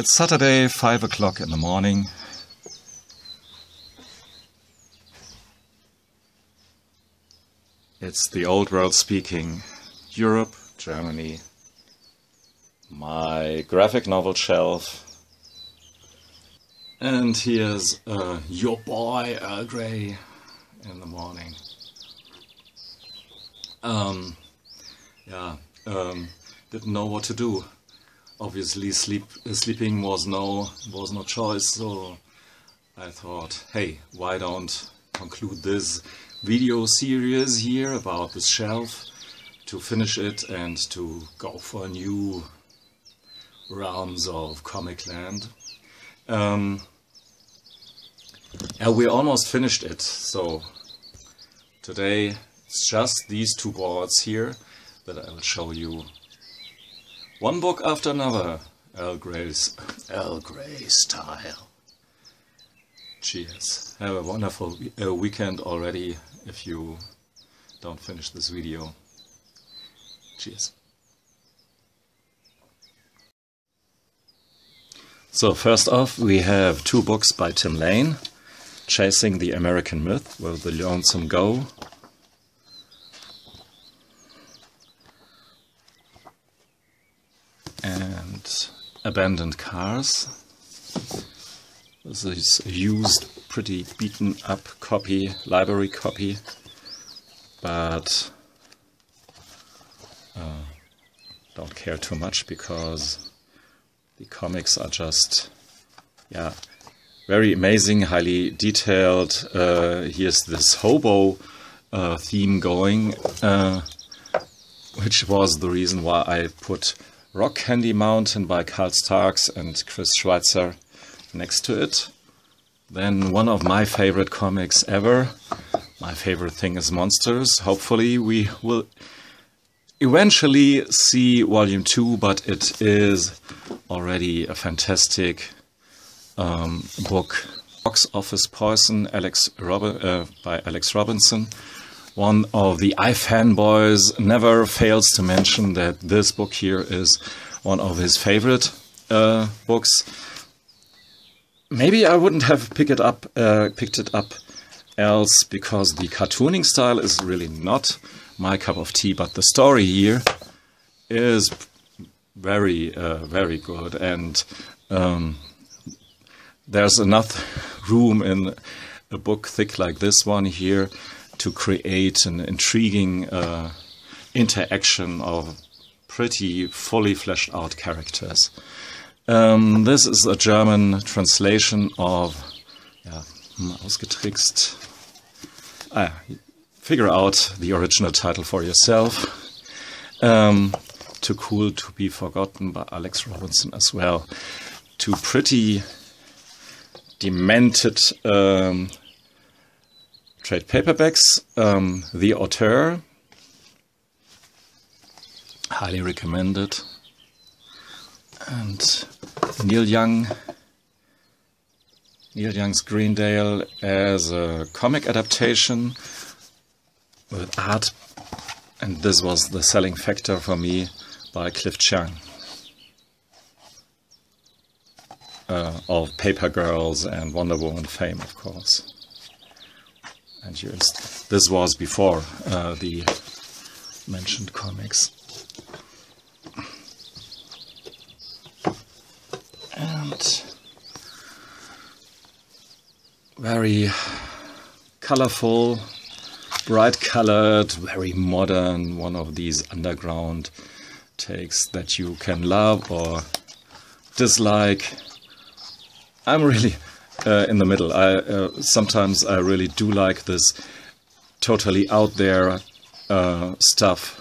It's Saturday, 5 o'clock in the morning. It's the old world speaking. Europe, Germany. My graphic novel shelf. And here's your boy Earl Grey in the morning. Didn't know what to do. Obviously sleeping was no choice, so I thought, hey, why don't conclude this video series here about this shelf, to finish it and to go for new realms of comic land. We almost finished it, so today it's just these two boards here that I will show you. One book after another, Earl Grey style. Cheers. Have a wonderful weekend already if you don't finish this video. Cheers. So first off, we have two books by Tim Lane. Chasing the American Myth with the Lonesome Go. And Abandoned Cars. This is a used, pretty beaten up copy, library copy, but don't care too much because the comics are just, yeah, very amazing, highly detailed. Here's this hobo theme going, which was the reason why I put Rock Candy Mountain by Carl Starks and Chris Schweitzer next to it. Then one of my favorite comics ever. My favorite thing is Monsters. Hopefully we will eventually see volume 2, but it is already a fantastic book. Box Office Poison by Alex Robinson. One of the iFanboys never fails to mention that this book here is one of his favorite books. Maybe I wouldn't have picked it up else, because the cartooning style is really not my cup of tea, but the story here is very good, and there's enough room in a book thick like this one here to create an intriguing interaction of pretty fully fleshed out characters. This is a German translation of, ausgetrickst. Figure out the original title for yourself. Too Cool to Be Forgotten by Alex Robinson as well. Two pretty demented trade paperbacks. The Auteur, highly recommended. And Neil Young's Greendale as a comic adaptation with art, and this was the selling factor for me, by Cliff Chiang of Paper Girls and Wonder Woman fame, of course. And this was before the mentioned comics. And very colorful, bright colored, very modern, one of these underground takes that you can love or dislike. I'm really in the middle. Sometimes I really do like this totally out there stuff,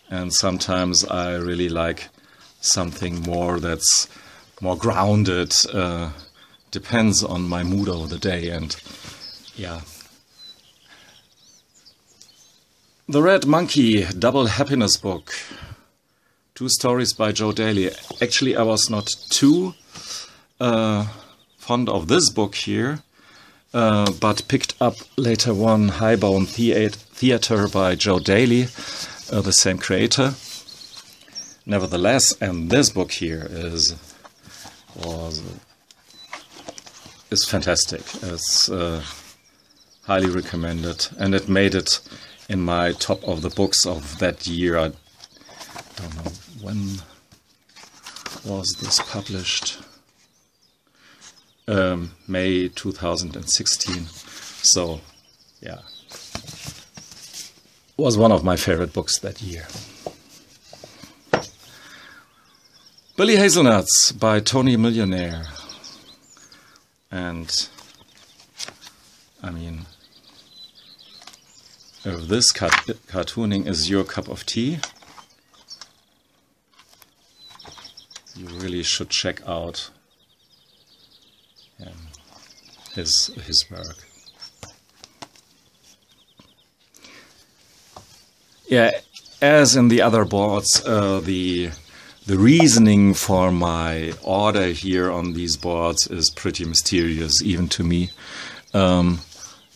and sometimes I really like something more that's more grounded. Depends on my mood over the day, and yeah. The Red Monkey Double Happiness book. Two stories by Joe Daly. Actually, I was not too fond of this book here, but picked up later one, Highbone Theater by Joe Daly, the same creator. Nevertheless, and this book here is is fantastic. It's highly recommended, and it made it in my top of the books of that year. I don't know when was this published. May 2016. So, yeah, was one of my favorite books that year. Billy Hazelnuts by Tony Millionaire. And I mean, if this cartooning is your cup of tea, you really should check out his work. Yeah, as in the other boards, the reasoning for my order here on these boards is pretty mysterious, even to me.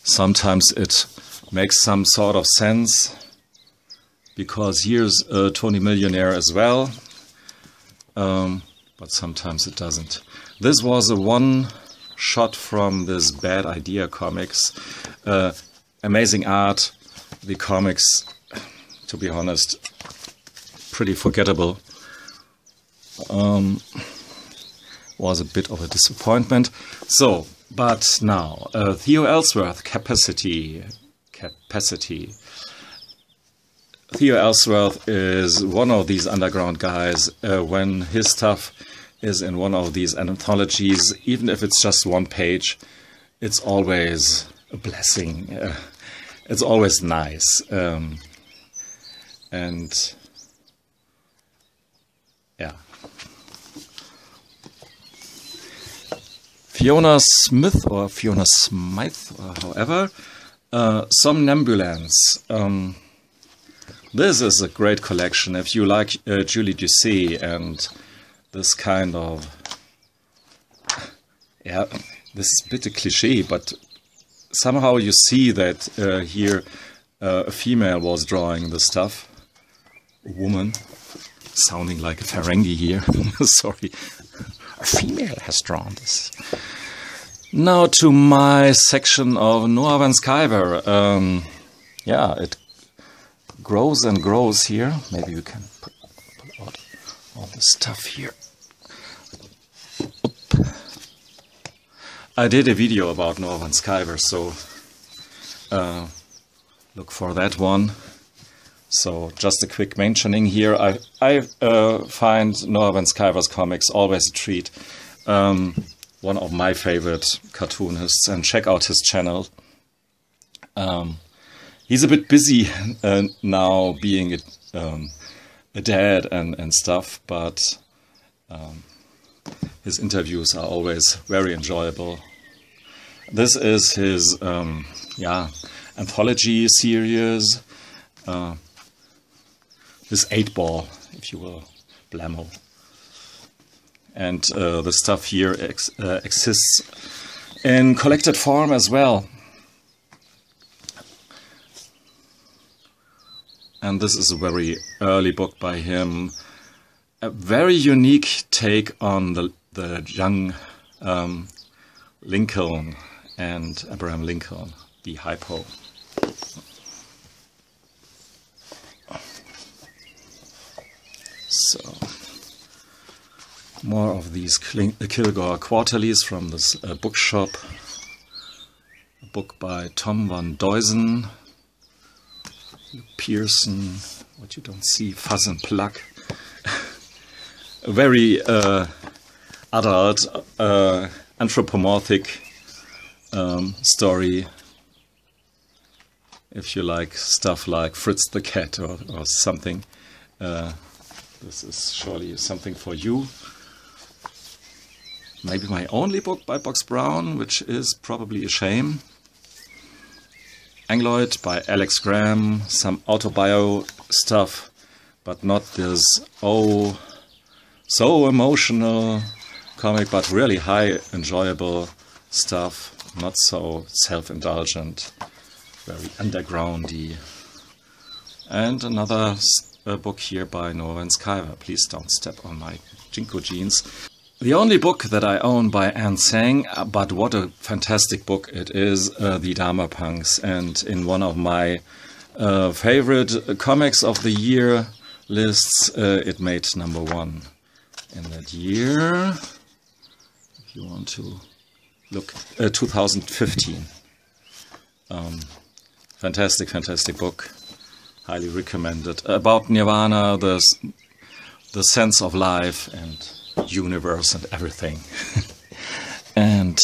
Sometimes it makes some sort of sense, because here's Tony Millionaire as well, but sometimes it doesn't. This was a one shot from this Bad Idea comics. Amazing art. The comics, to be honest, pretty forgettable. Was a bit of a disappointment. So, but now, Theo Ellsworth, Capacity. Theo Ellsworth is one of these underground guys. When his stuff is in one of these anthologies, even if it's just one page, it's always a blessing. It's always nice. And yeah. Fiona Smith or Fiona Smythe or however, Somnambulance. This is a great collection. If you like Julie Doucet and this kind of, yeah, this is a bit a cliche, but somehow you see that here a female was drawing the stuff. A woman, sounding like a Ferengi here. Sorry, a female has drawn this. Now to my section of Noah van Sciver. Yeah, it grows and grows here. Maybe we can pull out all the stuff here. Oop. I did a video about Noah van Sciver, so look for that one. So just a quick mentioning here. I find Noah van Sciver's comics always a treat. One of my favorite cartoonists, and check out his channel. He's a bit busy now, being a dad and stuff, but his interviews are always very enjoyable. This is his anthology series, his 8-ball, if you will, Blammo. And the stuff here exists in collected form as well. And this is a very early book by him. A very unique take on the young Lincoln and Abraham Lincoln, the hypo. So, more of these Kilgore Quarterlies from this bookshop. A book by Tom van Duysen. Pearson, what you don't see, Fuzz and Plug. A very adult, anthropomorphic story. If you like stuff like Fritz the Cat or something, this is surely something for you. Maybe my only book by Box Brown, which is probably a shame. Angloid by Alex Graham, some autobio stuff, but not this so emotional comic, but really high enjoyable stuff, not so self-indulgent, very undergroundy. And another book here by Noah van Sciver. Please don't step on my Jinko jeans. The only book that I own by Anne Sang, but what a fantastic book it is, The Dharma Punks. And in one of my favorite comics of the year lists, it made #1 in that year. If you want to look, 2015. Fantastic, fantastic book. Highly recommended. About Nirvana, the sense of life and universe and everything. And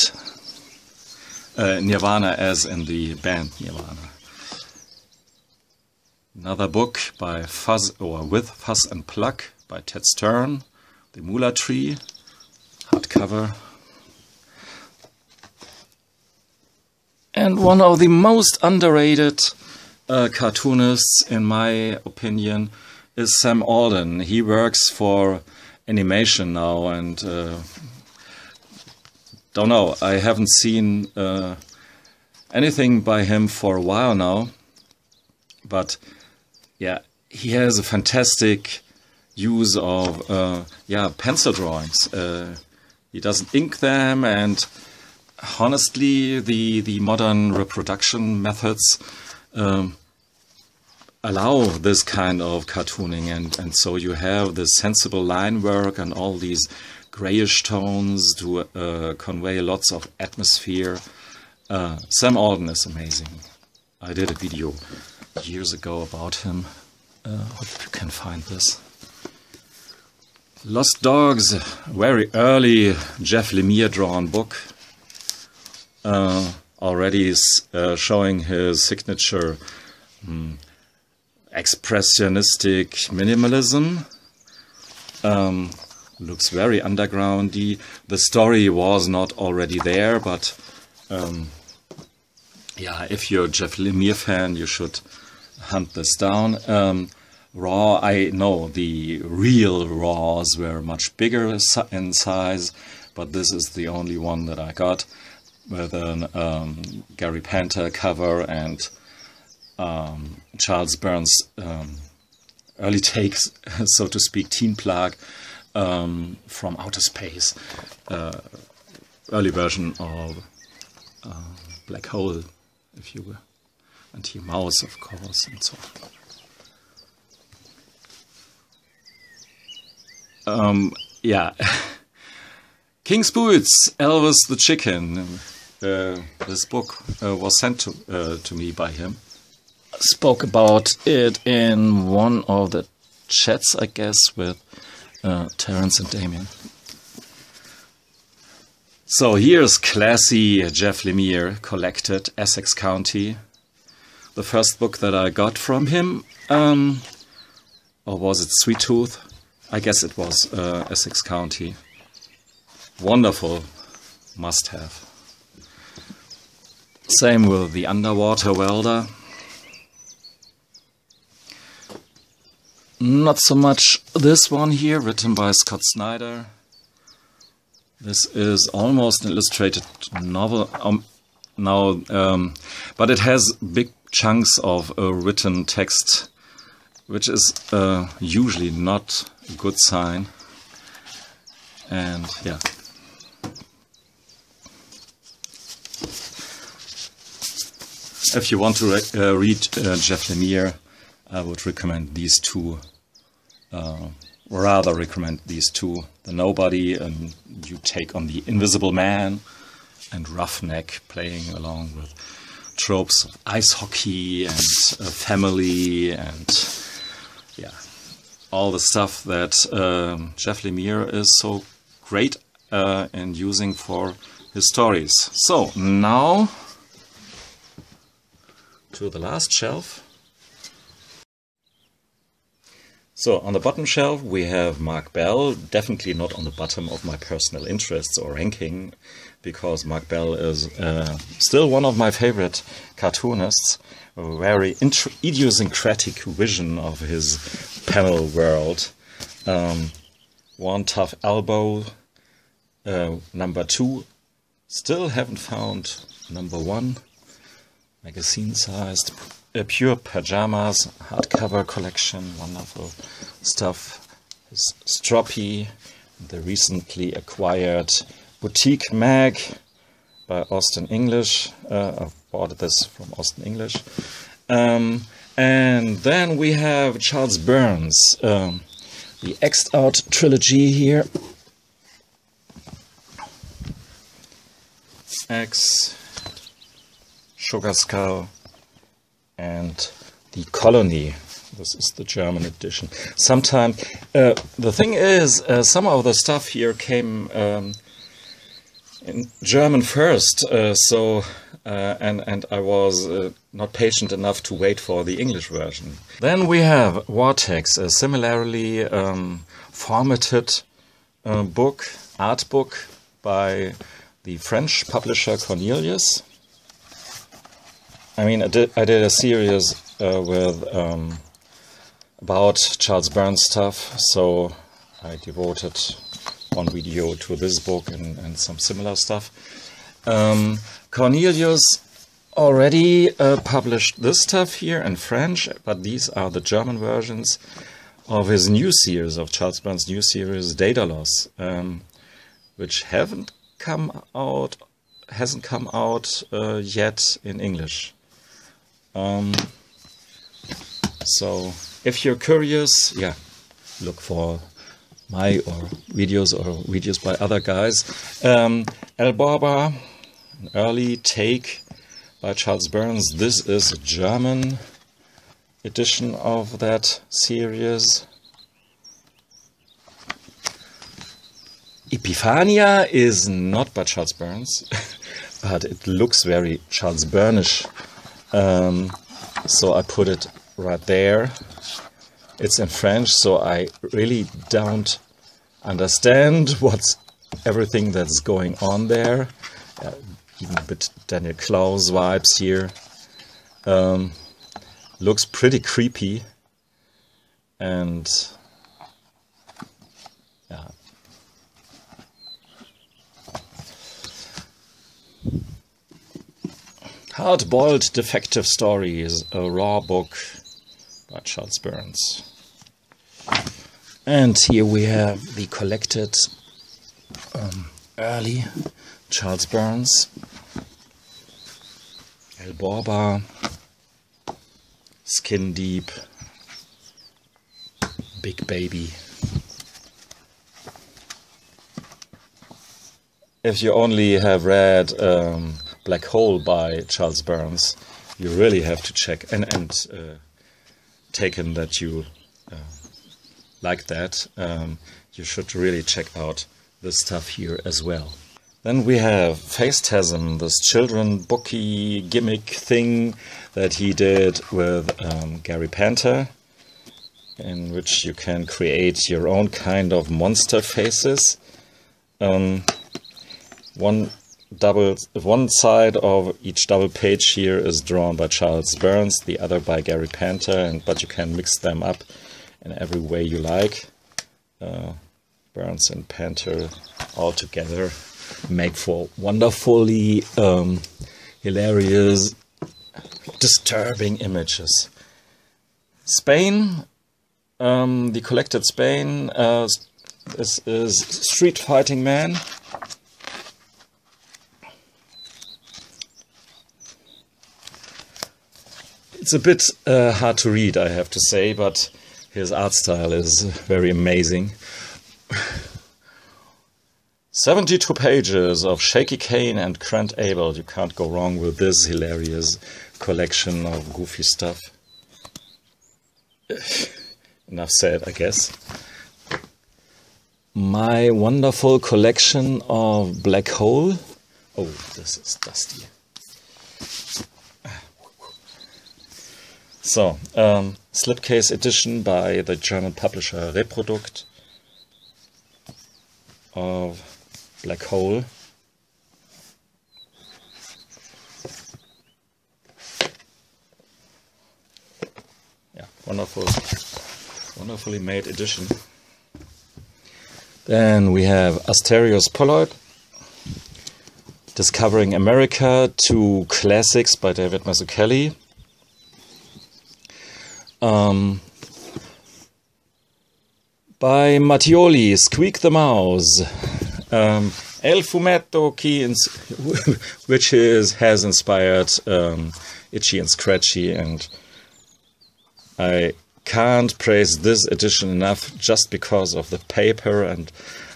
Nirvana as in the band Nirvana. Another book by With Fuss and Pluck by Ted Stern, The Moolah Tree, hardcover. And one of the most underrated cartoonists, in my opinion, is Sam Alden. He works for animation now, and don't know, I haven't seen anything by him for a while now, but yeah, he has a fantastic use of pencil drawings. He doesn't ink them, and honestly, the modern reproduction methods allow this kind of cartooning, and so you have this sensible line work and all these grayish tones to convey lots of atmosphere. Sam Alden is amazing. I did a video years ago about him. Hope you can find this. Lost Dogs, very early Jeff Lemire drawn book. Already showing his signature expressionistic minimalism. Looks very undergroundy. The story was not already there, but yeah, if you're a Jeff Lemire fan, you should hunt this down. Raw, I know the real Raws were much bigger in size, but this is the only one that I got, with a Gary Panther cover and Charles Burns' early takes, so to speak, Teen Plug from outer space, early version of Black Hole, if you will, and he Mouse, of course, and so on. Yeah, King's Boots, Elvis the Chicken. This book was sent to me by him. Spoke about it in one of the chats, I guess, with Terence and Damien. So here's classy Jeff Lemire collected, Essex County. The first book that I got from him, or was it Sweet Tooth? I guess it was Essex County. Wonderful, must have. Same with The Underwater Welder. Not so much this one here, written by Scott Snyder. This is almost an illustrated novel but it has big chunks of written text, which is usually not a good sign. And yeah. If you want to read Jeff Lemire, I would recommend these two. Rather recommend these two. The Nobody, and you take on the Invisible Man, and Roughneck, playing along with tropes of ice hockey and family and yeah, all the stuff that Jeff Lemire is so great in using for his stories. So now to the last shelf. So on the bottom shelf we have Marc Bell, definitely not on the bottom of my personal interests or ranking, because Marc Bell is still one of my favorite cartoonists, a very idiosyncratic vision of his panel world. One Tough Elbow, #2, still haven't found #1, magazine-sized. Pure Pajamas, hardcover collection, wonderful stuff. His stroppy the recently acquired Boutique Mag by Austin English. I've bought this from Austin English. And then we have Charles Burns, the X'd Out trilogy here. X, Sugar Skull, and The Colony. This is the German edition. Sometimes, the thing is, some of the stuff here came in German first, and I was not patient enough to wait for the English version. Then we have Vortex, a similarly formatted art book by the French publisher Cornelius. I mean, I did a series with about Charles Burns stuff, so I devoted one video to this book and some similar stuff. Cornelius already published this stuff here in French, but these are the German versions of his new series, of Charles Burns' new series, Daedalus, which hasn't come out yet in English. So if you're curious, yeah, look for my videos by other guys. El Borba, an early take by Charles Burns. This is a German edition of that series. Epiphania is not by Charles Burns, but it looks very Charles Burnish. So I put it right there. It's in French, so I really don't understand everything that's going on there. Even a bit Daniel Klaus vibes here. Looks pretty creepy, and yeah. Hard-Boiled Defective Stories, a raw book by Charles Burns. And here we have the collected early Charles Burns, El Borba, Skin Deep, Big Baby. If you only have read Black Hole by Charles Burns, you really have to check and taken that you like that, you should really check out this stuff here as well. Then we have Facetasm, this children booky gimmick thing that he did with Gary Panther, in which you can create your own kind of monster faces. One side of each double page here is drawn by Charles Burns, the other by Gary Panther, but you can mix them up in every way you like. Burns and Panther all together make for wonderfully hilarious, disturbing images. Spain, the collected Spain, this is Street Fighting Man. It's a bit hard to read, I have to say, but his art style is very amazing. 72 pages of Shaky Kane and Grant Abel. You can't go wrong with this hilarious collection of goofy stuff. Enough said, I guess. My wonderful collection of Black Hole. Oh, this is dusty. So, slipcase edition by the German publisher Reprodukt of Black Hole. Yeah, wonderfully made edition. Then we have Asterios Pollard, Discovering America, 2 classics by David Mazzucchelli. By Mattioli, Squeak the Mouse. El Fumetto, which has inspired Itchy and Scratchy, and I can't praise this edition enough just because of the paper and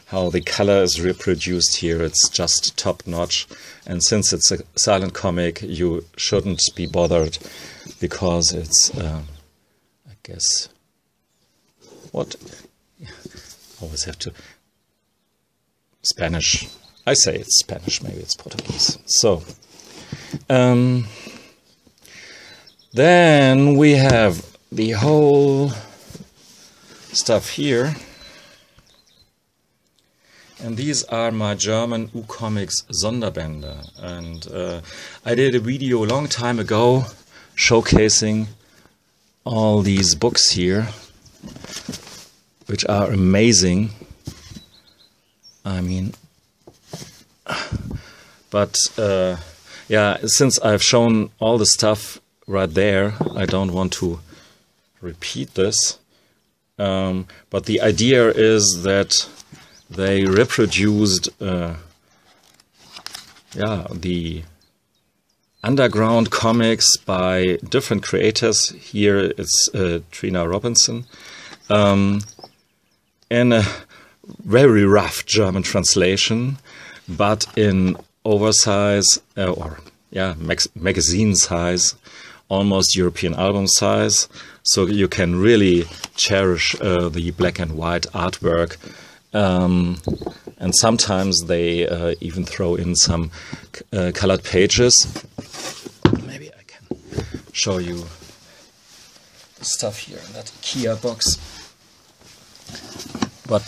how the color is reproduced here. It's just top notch, and since it's a silent comic, you shouldn't be bothered because it's, I guess, what? Always have to. Spanish. I say it's Spanish, maybe it's Portuguese. So, then we have the whole stuff here. And these are my German U-Comics Sonderbände. And I did a video a long time ago showcasing all these books here, which are amazing. I mean, but yeah, since I've shown all the stuff right there, I don't want to repeat this. But the idea is that they reproduced yeah, the underground comics by different creators. Here it's Trina Robinson. In a very rough German translation, but in oversize or yeah, magazine size, almost European album size, so you can really cherish the black and white artwork. And sometimes they even throw in some colored pages. Maybe I can show you the stuff here in that IKEA box. But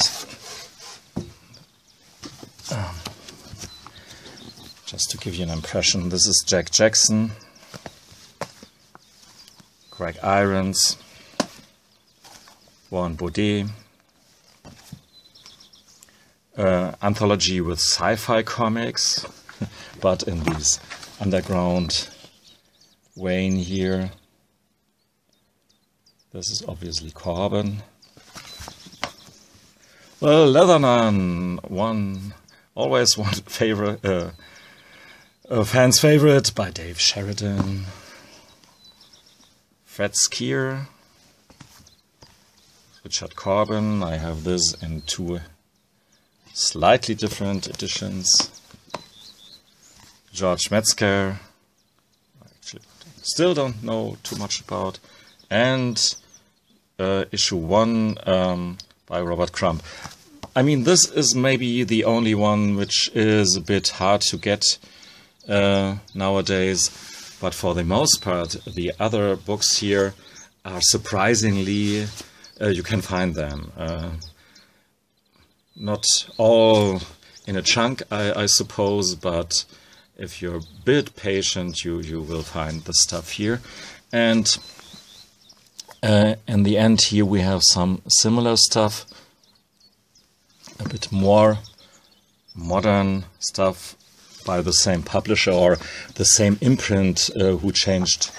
just to give you an impression, this is Jack Jackson, Greg Irons, Warren Baudet, anthology with sci-fi comics, but in this underground vein here. This is obviously Corbin. Well, Leatherman, always one favorite, a fan's favorite by Dave Sheridan. Fred Skier, Richard Corbin. I have this in two slightly different editions. George Metzger, I actually still don't know too much about, and issue 1 by Robert Crumb. I mean, this is maybe the only one which is a bit hard to get nowadays, but for the most part, the other books here are surprisingly, you can find them. Not all in a chunk, I suppose, but if you're a bit patient, you will find the stuff here. And in the end here we have some similar stuff, a bit more modern stuff by the same publisher or the same imprint who changed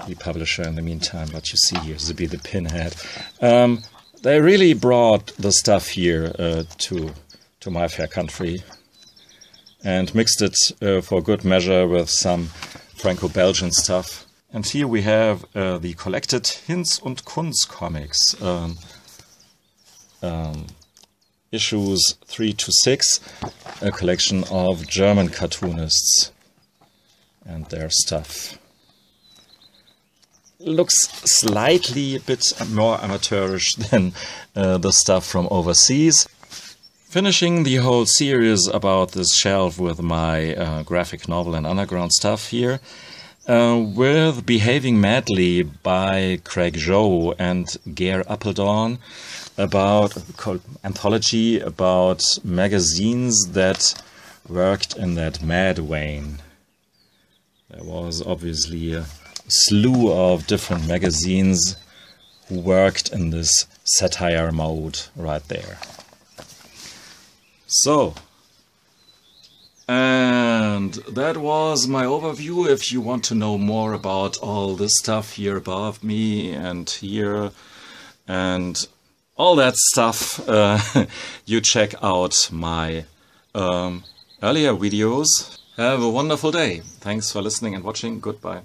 the publisher in the meantime. But you see here, Zippy the Pinhead. They really brought the stuff here to my fair country and mixed it for good measure with some Franco-Belgian stuff. And here we have the collected Hinz und Kunz comics, issues 3 to 6, a collection of German cartoonists and their stuff. Looks slightly a bit more amateurish than the stuff from overseas. Finishing the whole series about this shelf with my graphic novel and underground stuff here, with Behaving Madly by Craig Joe and Gare Appledorn, about anthology about magazines that worked in that mad vein. There was obviously a slew of different magazines who worked in this satire mode right there. So, and that was my overview. If you want to know more about all this stuff here above me and here and all that stuff, you check out my earlier videos. Have a wonderful day. Thanks for listening and watching. Goodbye.